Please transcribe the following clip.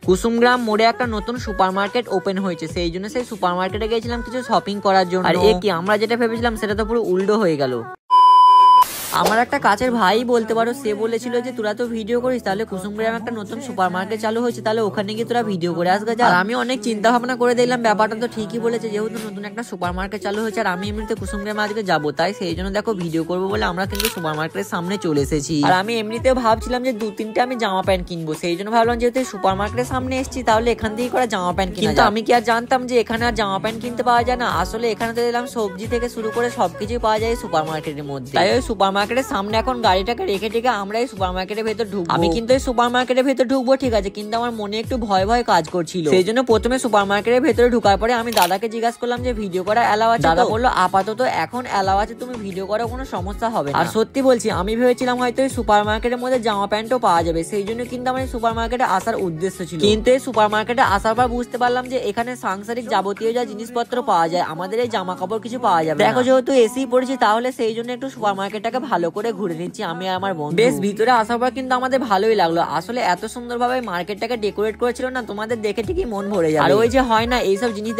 কুসুমগ্রাম মোড়ে একটা নতুন সুপার মার্কেট ওপেন হয়েছে, সেই জন্য সেই সুপার মার্কেটে গেছিলাম কিছু শপিং করার জন্য। আর কি আমরা যেটা ভেবেছিলাম সেটা তো পুরো উল্টো হয়ে গেল। আমার একটা কাছের ভাই বলতে পারো, সে বলেছিল যে তোরা তো ভিডিও করিস, তাহলে কুসুমগ্রামে একটা নতুন সুপার মার্কেট চালু হয়েছে, তাহলে ওখানে গিয়ে তোরা ভিডিও করে আসবে যা। আর আমি অনেক চিন্তা ভাবনা করে দেখলাম ব্যাপারটা তো ঠিকই বলেছে, যেহেতু নতুন একটা সুপার মার্কেট চালু হয়েছে আর আমি এমনিতে কুসুমগ্রামে আজকে যাবো, তাই সেই জন্য দেখো ভিডিও করবো বলে আমরা কিন্তু সুপার মার্কেটের সামনে চলে এসেছি। আর আমি এমনিতেও ভাবছিলাম যে 2-3টে আমি জামা প্যান্ট কিনবো, সেই জন্য ভাবলাম যেহেতু সুপার মার্কেটের সামনে এসেছি তাহলে এখান থেকে করে জামা প্যান্ট কিনবো। কিন্তু আমি কি আর জানতাম যে এখানে আর জামা প্যান্ট কিনতে পাওয়া যায় না। আসলে এখানে তো দিলাম সবজি থেকে শুরু করে সবকিছুই পাওয়া যায় সুপার মার্কেটের মধ্যে। তাই ওই সুপার মার্কেটের সামনে এখন গাড়িটাকে রেখে আমরা এই সুপার মার্কেটের ভেতর ঢুকবো। আমি কিন্তু এই সুপার মার্কেটের ভেতর ঢুকবো ঠিক আছে, কিন্তু আমার মনে একটু ভয় ভয় কাজ করছিল, সেই জন্য প্রথমে সুপার মার্কেটের ভেতরে ঢুকার পরে আমি দাদাকে জিজ্ঞাসা করলাম যে ভিডিও করা অ্যালাউ আছে? দাদা বললো আপাতত এখন অ্যালাউ আছে, তুমি ভিডিও করার কোনো সমস্যা হবে না। আর সত্যি বলছি, আমি ভেবেছিলাম হয়তো এই সুপার মার্কেটের মধ্যে জামা প্যান্টও পাওয়া যাবে, সেই জন্য কিন্তু আমার এই সুপার মার্কেটে আসার উদ্দেশ্য ছিল। কিন্তু এই সুপার মার্কেটে আসার পর বুঝতে পারলাম যে এখানে সাংসারিক যাবতীয় যা জিনিসপত্র পাওয়া যায়, আমাদের এই জামা কাপড় কিছু পাওয়া যাবে। দেখো যেহেতু এসি পড়েছি, তাহলে সেই জন্য একটু সুপার মার্কেটটাকে ভালো করে ঘুরে নিচ্ছি আমি আর আমার বন্ধু। বেশ ভিতরে আসার পর কিন্তু আমাদের ভালোই লাগলো, আসলে এত সুন্দরভাবে মার্কেটটাকে ডেকোরেট করেছিল না, তোমাদের দেখে ঠিকই মন ভরে যাবে। আর ওই যে হয় না এইসব জিনিস